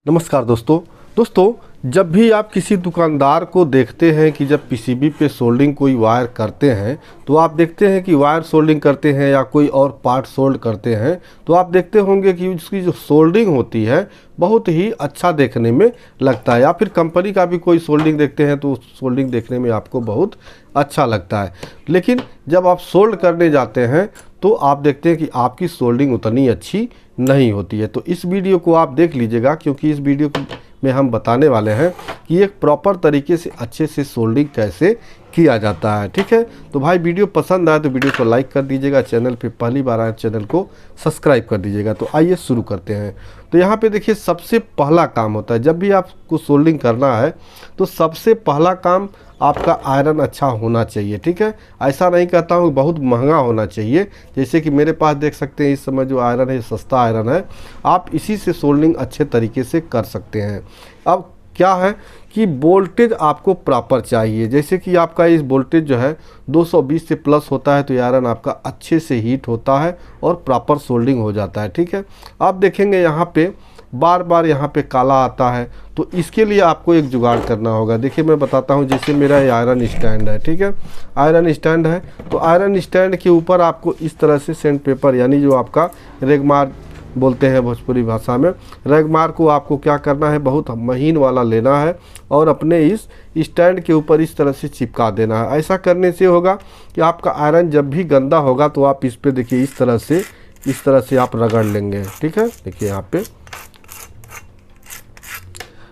नमस्कार दोस्तों, जब भी आप किसी दुकानदार को देखते हैं कि जब पीसीबी पे सोल्डिंग कोई वायर करते हैं तो आप देखते हैं कि वायर सोल्डिंग करते हैं या कोई और पार्ट सोल्ड करते हैं तो आप देखते होंगे कि उसकी जो सोल्डिंग होती है बहुत ही अच्छा देखने में लगता है, या फिर कंपनी का भी कोई सोल्डिंग देखते हैं तो सोल्डिंग देखने में आपको बहुत अच्छा लगता है। लेकिन जब आप सोल्ड करने जाते हैं तो आप देखते हैं कि आपकी सोल्डिंग उतनी अच्छी नहीं होती है। तो इस वीडियो को आप देख लीजिएगा, क्योंकि इस वीडियो में हम बताने वाले हैं कि एक प्रॉपर तरीके से अच्छे से सोल्डिंग कैसे किया जाता है। ठीक है, तो भाई वीडियो पसंद आए तो वीडियो को लाइक कर दीजिएगा, चैनल पे पहली बार आए चैनल को सब्सक्राइब कर दीजिएगा। तो आइए शुरू करते हैं। तो यहाँ पे देखिए, सबसे पहला काम होता है जब भी आपको सोल्डिंग करना है तो सबसे पहला काम आपका आयरन अच्छा होना चाहिए। ठीक है, ऐसा नहीं कहता हूँ बहुत महंगा होना चाहिए। जैसे कि मेरे पास देख सकते हैं इस समय जो आयरन है सस्ता आयरन है, आप इसी से सोल्डिंग अच्छे तरीके से कर सकते हैं। अब क्या है कि वोल्टेज आपको प्रॉपर चाहिए। जैसे कि आपका इस वोल्टेज जो है 220 से प्लस होता है तो ये आयरन आपका अच्छे से हीट होता है और प्रॉपर सोल्डिंग हो जाता है। ठीक है, आप देखेंगे यहाँ पे बार बार यहाँ पे काला आता है, तो इसके लिए आपको एक जुगाड़ करना होगा। देखिए मैं बताता हूँ, जैसे मेरा ये आयरन स्टैंड है। ठीक है, आयरन स्टैंड है तो आयरन स्टैंड के ऊपर आपको इस तरह से सैंड पेपर यानी जो आपका रेगमार बोलते हैं भोजपुरी भाषा में, रेगमार को आपको क्या करना है, बहुत महीन वाला लेना है और अपने इस स्टैंड के ऊपर इस तरह से चिपका देना है। ऐसा करने से होगा कि आपका आयरन जब भी गंदा होगा तो आप इस पर देखिए इस तरह से आप रगड़ लेंगे। ठीक है, देखिए यहाँ पे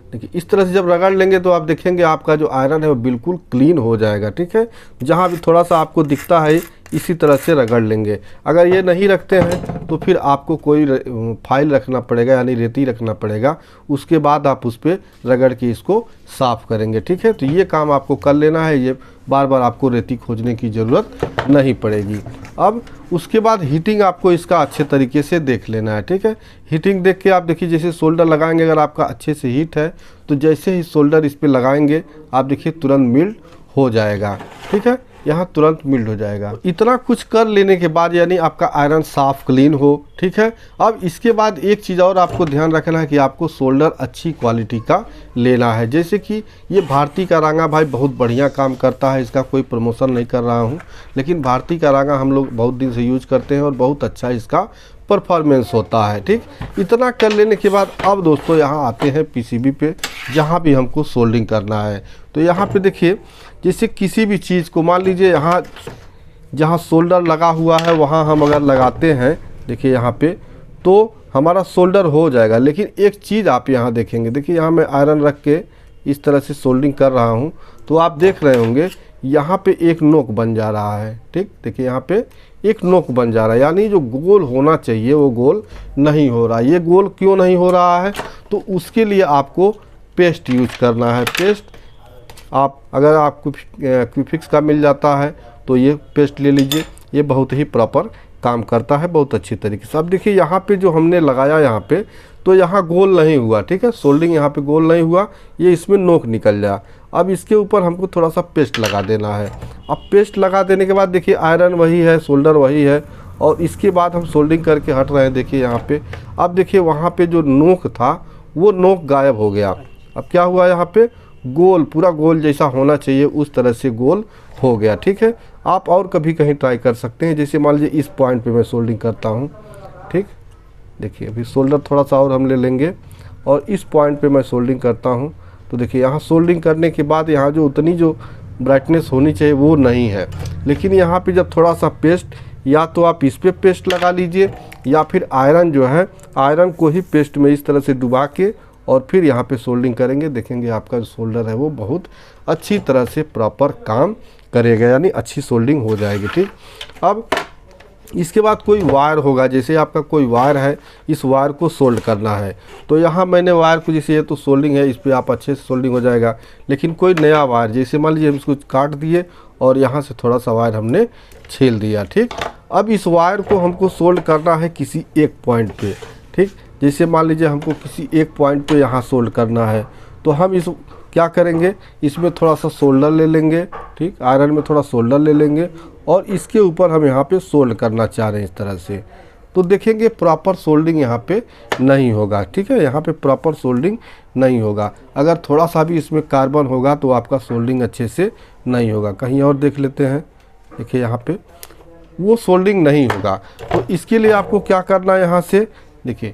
देखिए इस तरह से जब रगड़ लेंगे तो आप देखेंगे आपका जो आयरन है वो बिल्कुल क्लीन हो जाएगा। ठीक है, जहाँ भी थोड़ा सा आपको दिखता है इसी तरह से रगड़ लेंगे। अगर ये नहीं रखते हैं तो फिर आपको कोई फाइल रखना पड़ेगा यानी रेती रखना पड़ेगा, उसके बाद आप उस पर रगड़ के इसको साफ़ करेंगे। ठीक है, तो ये काम आपको कर लेना है, ये बार बार आपको रेती खोजने की ज़रूरत नहीं पड़ेगी। अब उसके बाद हीटिंग आपको इसका अच्छे तरीके से देख लेना है। ठीक है, हीटिंग देख के आप देखिए जैसे सोल्डर लगाएंगे, अगर आपका अच्छे से हीट है तो जैसे ही सोल्डर इस पर लगाएंगे आप देखिए तुरंत मिल्ड हो जाएगा। ठीक है, यहाँ तुरंत मिल्ड हो जाएगा। इतना कुछ कर लेने के बाद यानी आपका आयरन साफ क्लीन हो। ठीक है, अब इसके बाद एक चीज़ और आपको ध्यान रखना है कि आपको सोल्डर अच्छी क्वालिटी का लेना है। जैसे कि ये भारती का रांगा भाई बहुत बढ़िया काम करता है, इसका कोई प्रमोशन नहीं कर रहा हूँ, लेकिन भारती का रांगा हम लोग बहुत दिन से यूज करते हैं और बहुत अच्छा इसका परफॉर्मेंस होता है। ठीक, इतना कर लेने के बाद अब दोस्तों यहाँ आते हैं पीसीबी पे, जहाँ भी हमको सोल्डिंग करना है। तो यहाँ पे देखिए जैसे किसी भी चीज़ को मान लीजिए यहाँ जहाँ सोल्डर लगा हुआ है वहाँ हम अगर लगाते हैं देखिए यहाँ पे तो हमारा सोल्डर हो जाएगा। लेकिन एक चीज़ आप यहाँ देखेंगे, देखिए यहाँ मैं आयरन रख के इस तरह से सोल्डिंग कर रहा हूँ तो आप देख रहे होंगे यहाँ पे एक नोक बन जा रहा है। ठीक, देखिए यहाँ पे एक नोक बन जा रहा है, यानी जो गोल होना चाहिए वो गोल नहीं हो रहा है। ये गोल क्यों नहीं हो रहा है तो उसके लिए आपको पेस्ट यूज करना है। पेस्ट आप अगर आपको क्विफिक्स का मिल जाता है तो ये पेस्ट ले लीजिए, ये बहुत ही प्रॉपर काम करता है बहुत अच्छी तरीके से। अब देखिए यहाँ पे जो हमने लगाया यहाँ पे तो यहाँ गोल नहीं हुआ। ठीक है, सोल्डिंग यहाँ पे गोल नहीं हुआ, ये इसमें नोक निकल जाए। अब इसके ऊपर हमको थोड़ा सा पेस्ट लगा देना है। अब पेस्ट लगा देने के बाद देखिए आयरन वही है, सोल्डर वही है और इसके बाद हम सोल्डिंग करके हट रहे हैं। देखिए यहाँ पे अब देखिए वहाँ पे जो नोक था वो नोक गायब हो गया। अब क्या हुआ, यहाँ पे गोल पूरा गोल जैसा होना चाहिए उस तरह से गोल हो गया। ठीक है, आप और कभी कहीं ट्राई कर सकते हैं। जैसे मान लीजिए इस पॉइंट पे मैं सोल्डिंग करता हूँ। ठीक, देखिए अभी सोल्डर थोड़ा सा और हम ले लेंगे और इस पॉइंट पे मैं सोल्डिंग करता हूँ तो देखिए यहाँ सोल्डिंग करने के बाद यहाँ जो उतनी जो ब्राइटनेस होनी चाहिए वो नहीं है। लेकिन यहाँ पे जब थोड़ा सा पेस्ट, या तो आप इस पर पेस्ट लगा लीजिए या फिर आयरन जो है आयरन को ही पेस्ट में इस तरह से डुबा के और फिर यहाँ पे सोल्डिंग करेंगे, देखेंगे आपका जो सोल्डर है वो बहुत अच्छी तरह से प्रॉपर काम करेगा, यानी अच्छी सोल्डिंग हो जाएगी। ठीक, अब इसके बाद कोई वायर होगा, जैसे आपका कोई वायर है, इस वायर को सोल्ड करना है तो यहाँ मैंने वायर को जैसे ये तो सोल्डिंग है, इस पर आप अच्छे से सोल्डिंग हो जाएगा। लेकिन कोई नया वायर, जैसे मान लीजिए हम इसको काट दिए और यहाँ से थोड़ा सा वायर हमने छील दिया। ठीक, अब इस वायर को हमको सोल्ड करना है किसी एक पॉइंट पे। ठीक, जैसे मान लीजिए हमको किसी एक पॉइंट पे यहाँ सोल्ड करना है तो हम इस क्या करेंगे, इसमें थोड़ा सा सोल्डर ले लेंगे। ठीक, आयरन में थोड़ा सोल्डर ले लेंगे और इसके ऊपर हम यहाँ पे सोल्ड करना चाह रहे हैं इस तरह से। तो देखेंगे प्रॉपर सोल्डिंग यहाँ पे नहीं होगा, ठीक है, यहाँ पे प्रॉपर सोल्डिंग नहीं होगा। अगर थोड़ा सा भी इसमें कार्बन होगा तो आपका सोल्डिंग अच्छे से नहीं होगा। कहीं और देख लेते हैं, देखिए यहाँ पे वो सोल्डिंग नहीं होगा। तो इसके लिए आपको क्या करना है, यहाँ से देखिए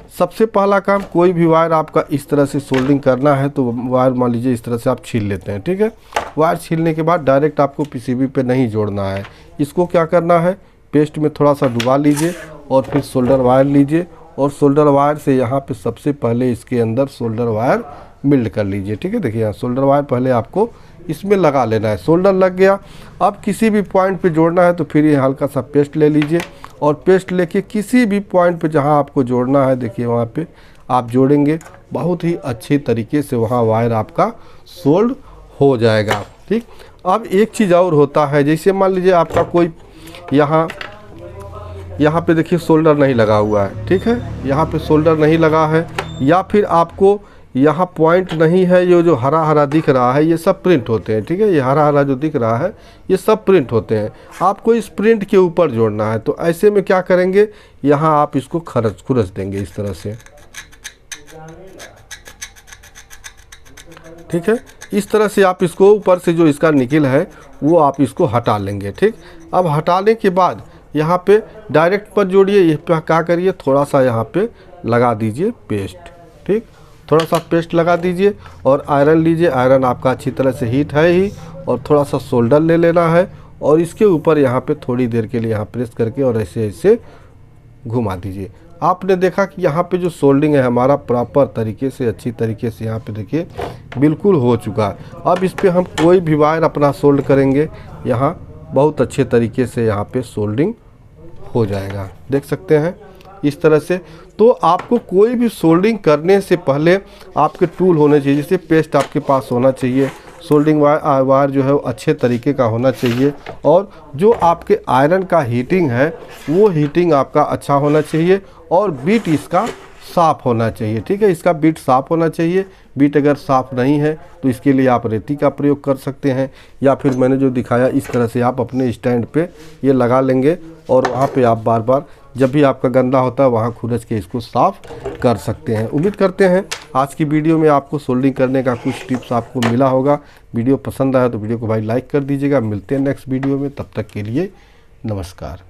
सबसे पहला काम, कोई भी वायर आपका इस तरह से सोल्डिंग करना है तो वायर मान लीजिए इस तरह से आप छील लेते हैं, ठीक है। वायर छीलने के बाद डायरेक्ट आपको पीसीबी पे नहीं जोड़ना है, इसको क्या करना है, पेस्ट में थोड़ा सा डुबा लीजिए और फिर सोल्डर वायर लीजिए और सोल्डर वायर से यहाँ पे सबसे पहले इसके अंदर सोल्डर वायर बिल्ड कर लीजिए, ठीक है। देखिए यहाँ सोल्डर वायर पहले आपको इसमें लगा लेना है। सोल्डर लग गया, अब किसी भी पॉइंट पे जोड़ना है तो फिर ये हल्का सा पेस्ट ले लीजिए और पेस्ट लेके किसी भी पॉइंट पे जहां आपको जोड़ना है देखिए वहां पे आप जोड़ेंगे, बहुत ही अच्छी तरीके से वहां वायर आपका सोल्ड हो जाएगा, ठीक। अब एक चीज़ और होता है, जैसे मान लीजिए आपका कोई यहाँ पे देखिए सोल्डर नहीं लगा हुआ है, ठीक है, यहाँ पे सोल्डर नहीं लगा है, या फिर आपको यहाँ पॉइंट नहीं है, ये जो हरा हरा दिख रहा है ये सब प्रिंट होते हैं, ठीक है, ये हरा हरा जो दिख रहा है ये सब प्रिंट होते हैं। आपको इस प्रिंट के ऊपर जोड़ना है, तो ऐसे में क्या करेंगे, यहाँ आप इसको खुरच देंगे इस तरह से, ठीक है। इस तरह से आप इसको ऊपर से जो इसका निकल है वो आप इसको हटा लेंगे, ठीक। अब हटाने के बाद यहाँ पे डायरेक्ट पर जोड़िए, ये क्या करिए, थोड़ा सा यहाँ पे लगा दीजिए पेस्ट, ठीक, थोड़ा सा पेस्ट लगा दीजिए और आयरन लीजिए। आयरन आपका अच्छी तरह से हीट है ही, और थोड़ा सा सोल्डर ले लेना है और इसके ऊपर यहाँ पे थोड़ी देर के लिए यहाँ प्रेस करके और ऐसे ऐसे घुमा दीजिए। आपने देखा कि यहाँ पे जो सोल्डिंग है हमारा प्रॉपर तरीके से, अच्छी तरीके से यहाँ पे देखिए बिल्कुल हो चुका है। अब इस पर हम कोई भी वायर अपना सोल्ड करेंगे, यहाँ बहुत अच्छे तरीके से यहाँ पे सोल्डिंग हो जाएगा, देख सकते हैं इस तरह से। तो आपको कोई भी सोल्डिंग करने से पहले आपके टूल होने चाहिए, जैसे पेस्ट आपके पास होना चाहिए, सोल्डिंग वायर जो है वो अच्छे तरीके का होना चाहिए, और जो आपके आयरन का हीटिंग है वो हीटिंग आपका अच्छा होना चाहिए, और बीट इसका साफ़ होना चाहिए, ठीक है, इसका बीट साफ़ होना चाहिए। बीट अगर साफ़ नहीं है तो इसके लिए आप रेती का प्रयोग कर सकते हैं, या फिर मैंने जो दिखाया इस तरह से आप अपने स्टैंड पे ये लगा लेंगे और वहाँ पे आप बार बार जब भी आपका गंदा होता है वहाँ खुरच के इसको साफ़ कर सकते हैं। उम्मीद करते हैं आज की वीडियो में आपको सोल्डिंग करने का कुछ टिप्स आपको मिला होगा। वीडियो पसंद आया तो वीडियो को भाई लाइक कर दीजिएगा। मिलते हैं नेक्स्ट वीडियो में, तब तक के लिए नमस्कार।